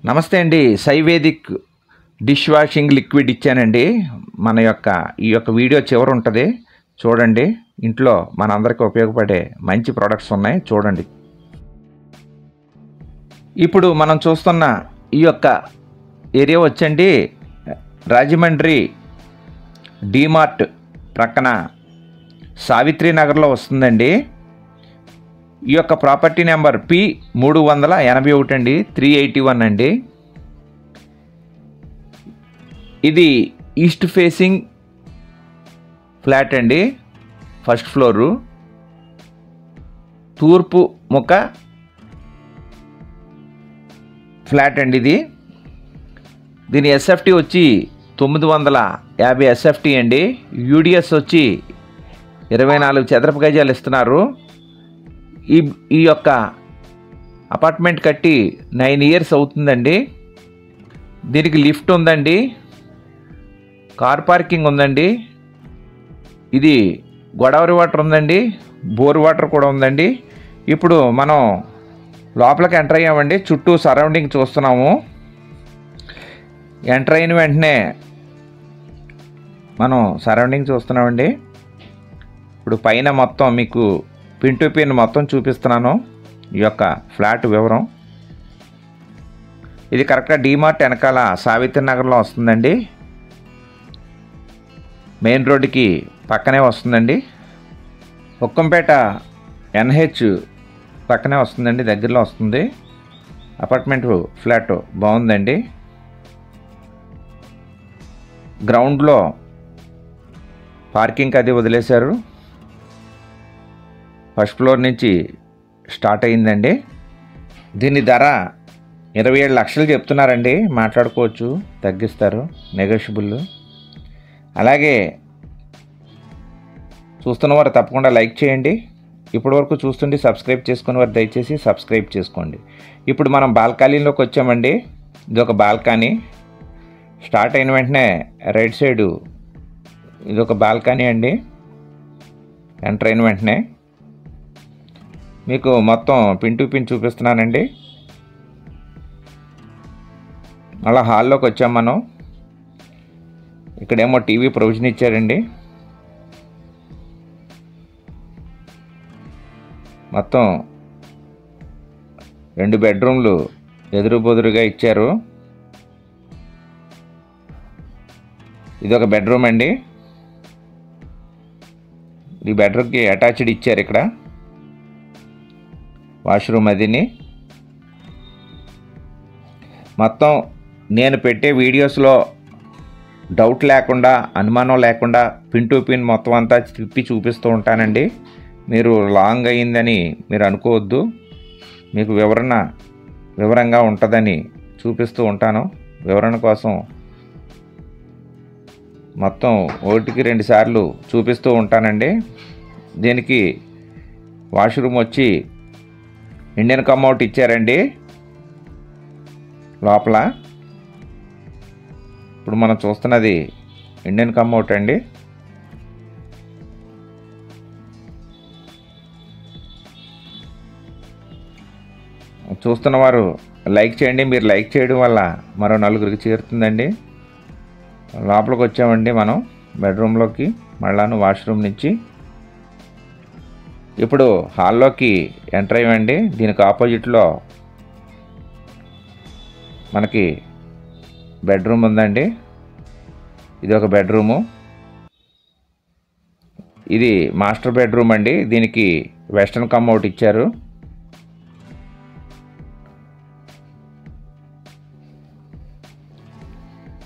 నమస్తే అండి. సైవేదిక్ dish washing liquid ఇచ్చానండి. ఈ యొక్క వీడియో చివర ఉంటుంది, చూడండి. ఇంట్లో మనందరికీ ఉపయోగపడే మంచి ప్రొడక్ట్స్ ఉన్నాయి, చూడండి. ఇప్పుడు మనం చూస్తున్న ఈ యొక్క ఏరియా వచ్చండి రాజమండ్రి డీమార్ట్ ప్రక్కన సావిత్రి నగర్లో వస్తుందండి. ఈ యొక్క ప్రాపర్టీ నెంబర్ P381 అండి, 381 అండి. ఇది ఈస్ట్ ఫేసింగ్ ఫ్లాట్ అండి, ఫస్ట్ ఫ్లోరు, తూర్పు ముఖ ఫ్లాట్ అండి. దీని ఎస్ఎఫ్టీ వచ్చి 950 ఎస్ఎఫ్టీ అండి. యూడిఎస్ వచ్చి 24 చదరపు గజాలు ఇస్తున్నారు. ఈ యొక్క అపార్ట్మెంట్ కట్టి 9 ఇయర్స్ అవుతుందండి. దీనికి లిఫ్ట్ ఉందండి, కార్ పార్కింగ్ ఉందండి. ఇది గోదావరి వాటర్ ఉందండి, బోర్ వాటర్ కూడా ఉందండి. ఇప్పుడు మనం లోపలికి ఎంటర్ అయ్యామండి. చుట్టూ సరౌండింగ్ చూస్తున్నాము. ఎంటర్ అయిన వెంటనే మనం సరౌండింగ్ చూస్తున్నామండి. ఇప్పుడు పైన మొత్తం మీకు పిన్ టు పిన్ మొత్తం చూపిస్తున్నాను. ఈ యొక్క ఫ్లాట్ వివరం ఇది కరెక్ట్గా డీమార్ట్ వెనకాల సావిత్రి నగర్లో వస్తుందండి. మెయిన్ రోడ్డుకి పక్కనే వస్తుందండి. హుక్కంపేట NH పక్కనే వస్తుందండి, దగ్గరలో వస్తుంది. అపార్ట్మెంట్ ఫ్లాట్ బాగుందండి. గ్రౌండ్లో పార్కింగ్ అది వదిలేశారు. ఫస్ట్ ఫ్లోర్ నుంచి స్టార్ట్ అయిందండి. దీని ధర 27 లక్షలు చెప్తున్నారండి. మాట్లాడుకోవచ్చు, తగ్గిస్తారు, నెగోషియబుల్. అలాగే చూస్తున్న వారు తప్పకుండా లైక్ చేయండి. ఇప్పటివరకు చూస్తుంటే సబ్స్క్రైబ్ చేసుకుని వారు దయచేసి సబ్స్క్రైబ్ చేసుకోండి. ఇప్పుడు మనం బాల్కనీలోకి వచ్చామండి. ఇది ఒక బాల్కనీ. స్టార్ట్ అయిన వెంటనే రైట్ సైడు ఇది ఒక బాల్కనీ అండి. ఎంటర్ అయిన వెంటనే మీకు మొత్తం పిన్ టు పిన్ చూపిస్తున్నానండి. అలా హాల్లోకి వచ్చాం మనం. ఇక్కడేమో టీవీ ప్రొవిజన్ ఇచ్చారండి. మొత్తం 2 బెడ్రూమ్లు ఎదురు బొదురుగా ఇచ్చారు. ఇది ఒక బెడ్రూమ్ అండి. ఈ బెడ్రూమ్కి అటాచ్డ్ ఇచ్చారు ఇక్కడ వాష్రూమ్. అదిని మొత్తం నేను పెట్టే వీడియోస్లో డౌట్ లేకుండా, అనుమానం లేకుండా పిన్ టు పిన్ మొత్తం అంతా తిప్పి చూపిస్తూ ఉంటానండి. మీరు లాంగ్ అయ్యిందని మీరు అనుకోవద్దు. మీకు వివరంగా ఉంటుందని చూపిస్తూ ఉంటాను. వివరణ కోసం మొత్తం 1కి 2 సార్లు చూపిస్తూ ఉంటానండి. దీనికి వాష్రూమ్ వచ్చి ఇండియన్ కమ్అట్ ఇచ్చారండి లోపల. ఇప్పుడు మనం చూస్తున్నది ఇండియన్ కమ్అట్ అండి. చూస్తున్నవారు లైక్ చేయండి. మీరు లైక్ చేయడం వల్ల మరో 4గురికి చేరుతుందండి. లోపలికి వచ్చామండి మనం బెడ్రూమ్లోకి, మళ్ళాను వాష్రూమ్ నుంచి. ఇప్పుడు హాల్లోకి ఎంటర్ అయ్యండి. దీనికి ఆపోజిట్లో మనకి బెడ్రూమ్ ఉందండి. ఇది ఒక బెడ్రూము. ఇది మాస్టర్ బెడ్రూమ్ అండి. దీనికి వెస్టర్న్ కమ్అట్ ఇచ్చారు.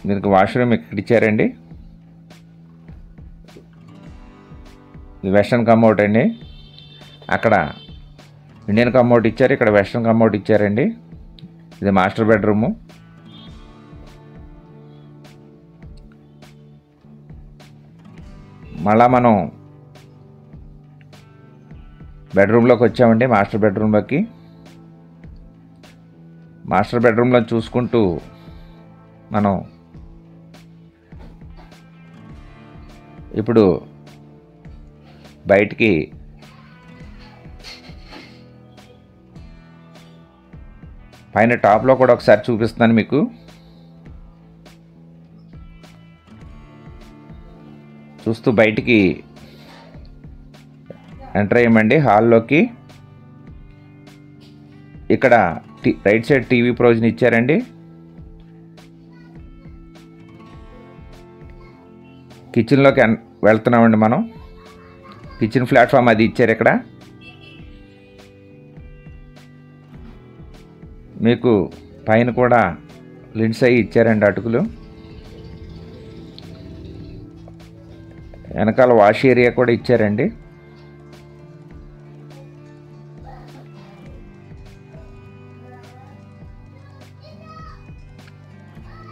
దీనికి వాష్రూమ్ ఇక్కడ ఇచ్చారండి. ఇది వెస్టర్న్ కమ్అట్ అండి. అక్కడ ఇండియన్ కమ్అట్ ఇచ్చారు, ఇక్కడ వెస్టర్న్ కమ్అట్ ఇచ్చారండి. ఇది మాస్టర్ బెడ్రూము. మళ్ళా మనం బెడ్రూమ్లోకి వచ్చామండి. మాస్టర్ బెడ్రూమ్లోకి. మాస్టర్ బెడ్రూమ్లో చూసుకుంటూ మనం ఇప్పుడు బయటికి పైన టాప్లో కూడా ఒకసారి చూపిస్తున్నాను మీకు. చూస్తూ బయటికి ఎంటర్ అయ్యామండి హాల్లోకి. ఇక్కడ రైట్ సైడ్ టీవీ ప్రొవిజన్ ఇచ్చారండి. కిచెన్లోకి వెళ్తున్నామండి మనం. కిచెన్ ప్లాట్ఫామ్ అది ఇచ్చారు. ఇక్కడ మీకు పైన కూడా లిడ్స్ అయ్యి ఇచ్చారండి అటుకులు. వెనకాల వాష్ ఏరియా కూడా ఇచ్చారండి.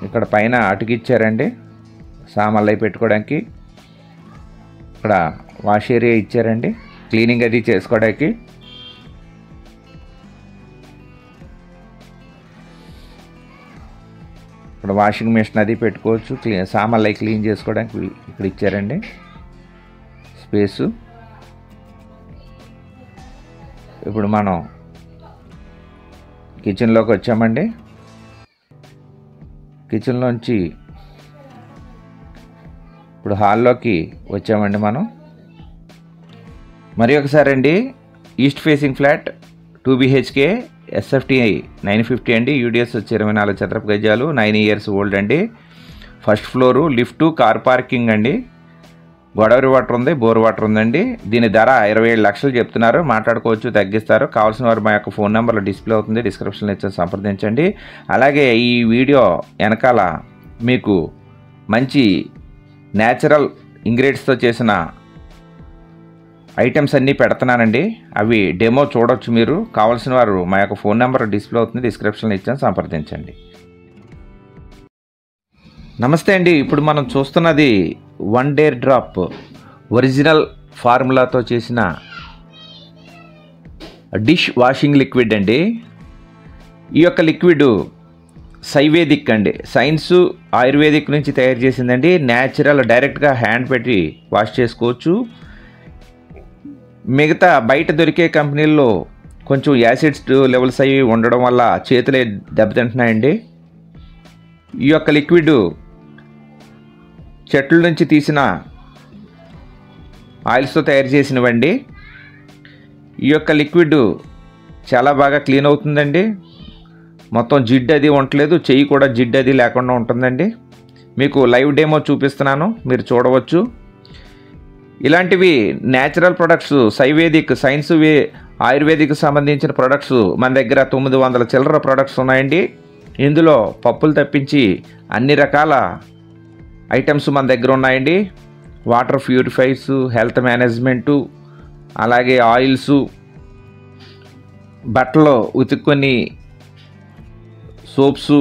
ఇక్కడ పైన అటుకిచ్చారండి సామాన్లు అవి పెట్టుకోవడానికి. ఇక్కడ వాష్ ఏరియా ఇచ్చారండి క్లీనింగ్ అది చేసుకోవడానికి. ఇక్కడ వాషింగ్ మెషిన్ అది పెట్టుకోవచ్చు, సామాన్లు అవి క్లీన్ చేసుకోవడానికి ఇక్కడ ఇచ్చారండి స్పేసు. ఇప్పుడు మనం కిచెన్లోకి వచ్చామండి. కిచెన్లోంచి ఇప్పుడు హాల్లోకి వచ్చామండి మనం. మరి ఒకసారి అండి, east facing flat 2 BHK SFT 950 అండి. యూడిఎస్ వచ్చి 24 చదరపు గజాలు, 9 years ఓల్డ్ అండి. First floor, lift, car parking అండి. గోదావరి వాటర్ ఉంది, బోర్ వాటర్ ఉందండి. దీని ధర 27 లక్షలు చెప్తున్నారు. మాట్లాడుకోవచ్చు, తగ్గిస్తారు. కావాల్సిన వారు మా యొక్క ఫోన్ నెంబర్లో డిస్ప్లే అవుతుంది, డిస్క్రిప్షన్లో ఇచ్చి సంప్రదించండి. అలాగే ఈ వీడియో వెనకాల మీకు మంచి న్యాచురల్ ఇంగ్రీడియంట్స్తో చేసిన ఐటమ్స్ అన్నీ పెడుతున్నానండి. అవి డెమో చూడొచ్చు మీరు. కావాల్సిన వారు మా యొక్క ఫోన్ నెంబర్ డిస్ప్లే అవుతుంది, డిస్క్రిప్షన్లో ఇచ్చాను, సంప్రదించండి. నమస్తే అండి. ఇప్పుడు మనం చూస్తున్నది వన్ డేర్ డ్రాప్ ఒరిజినల్ ఫార్ములాతో చేసిన డిష్ వాషింగ్ లిక్విడ్ అండి. ఈ యొక్క లిక్విడ్ సైవేదిక్ అండి, సైన్స్ ఆయుర్వేదిక్ నుంచి తయారు చేసిందండి. న్యాచురల్, డైరెక్ట్గా హ్యాండ్ పెట్టి వాష్ చేసుకోవచ్చు. మిగతా బయట దొరికే కంపెనీల్లో కొంచెం యాసిడ్స్ లెవెల్స్ అవి ఉండడం వల్ల చేతులే దెబ్బతింటున్నాయండి. ఈ యొక్క లిక్విడ్ చెట్ల నుంచి తీసిన ఆయిల్స్తో తయారు చేసినవండి. ఈ యొక్క లిక్విడ్ చాలా బాగా క్లీన్ అవుతుందండి. మొత్తం జిడ్డు అది ఉండలేదు, చెయ్యి కూడా జిడ్డు అది లేకుండా ఉంటుందండి. మీకు లైవ్ డెమో చూపిస్తున్నాను, మీరు చూడవచ్చు. ఇలాంటివి న్యాచురల్ ప్రొడక్ట్స్, సైవేదిక్, సైన్స్ ఆయుర్వేదిక్ సంబంధించిన ప్రొడక్ట్స్ మన దగ్గర 900 చిల్లర ప్రొడక్ట్స్ ఉన్నాయండి. ఇందులో పప్పులు తప్పించి అన్ని రకాల ఐటమ్స్ మన దగ్గర ఉన్నాయండి. వాటర్ ప్యూరిఫైర్స్, హెల్త్ మేనేజ్మెంటు, అలాగే ఆయిల్స్, బట్టలు ఉతుక్కొని సోప్సు,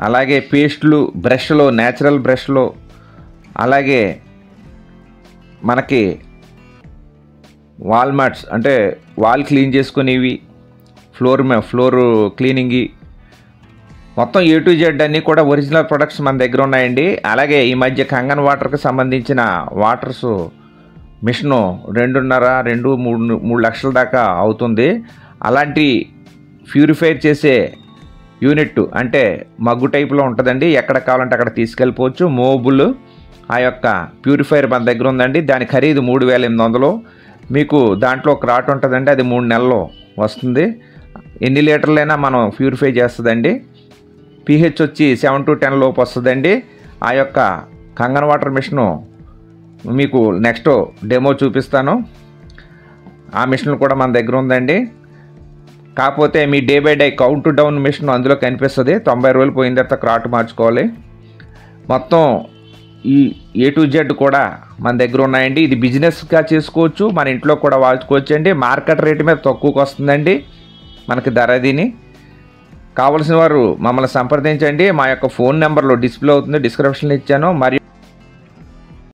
అలాగే పేస్ట్లు, బ్రష్లు, న్యాచురల్ బ్రష్లు, అలాగే మనకి వాల్ మ్యాట్స్ అంటే వాల్ క్లీన్ చేసుకునేవి, ఫ్లోర్ క్లీనింగ్, మొత్తం A to Z అన్నీ కూడా ఒరిజినల్ ప్రొడక్ట్స్ మన దగ్గర ఉన్నాయండి. అలాగే ఈ మధ్య కంగన్ వాటర్కి సంబంధించిన వాటర్స్ మిషను 2.5-3 లక్షల దాకా అవుతుంది. అలాంటి ప్యూరిఫైర్ చేసే యూనిట్ అంటే మగ్గు టైప్లో ఉంటుందండి. ఎక్కడ కావాలంటే అక్కడ తీసుకెళ్ళిపోవచ్చు. మోబుల్ ఆ యొక్క ప్యూరిఫైర్ మన దగ్గర ఉందండి. దాని ఖరీదు 3800. మీకు దాంట్లో ఒక రాట్ ఉంటుందండి, అది 3 నెలల్లో వస్తుంది. ఎన్ని లీటర్లైనా మనం ప్యూరిఫై చేస్తుందండి. pH వచ్చి 7 to 10 లోపు వస్తుందండి. ఆ యొక్క కంగన్ వాటర్ మిషను మీకు నెక్స్ట్ డెమో చూపిస్తాను. ఆ మిషన్ కూడా మన దగ్గర ఉందండి. కాకపోతే మీ day by day count down machine అందులో కనిపిస్తుంది. 90 రోజులు పోయిన తర్వాత క్రాట్ మార్చుకోవాలి. మొత్తం ఈ A to Z కూడా మన దగ్గర ఉన్నాయండి. ఇది బిజినెస్గా చేసుకోవచ్చు, మన ఇంట్లో కూడా వాడుకోవచ్చు అండి. మార్కెట్ రేటు మీద తక్కువకి వస్తుందండి మనకి ధర. దీని కావలసిన వారు మమ్మల్ని సంప్రదించండి. మా యొక్క ఫోన్ నెంబర్లో డిస్ప్లే అవుతుంది, డిస్క్రిప్షన్లో ఇచ్చాను. మరియు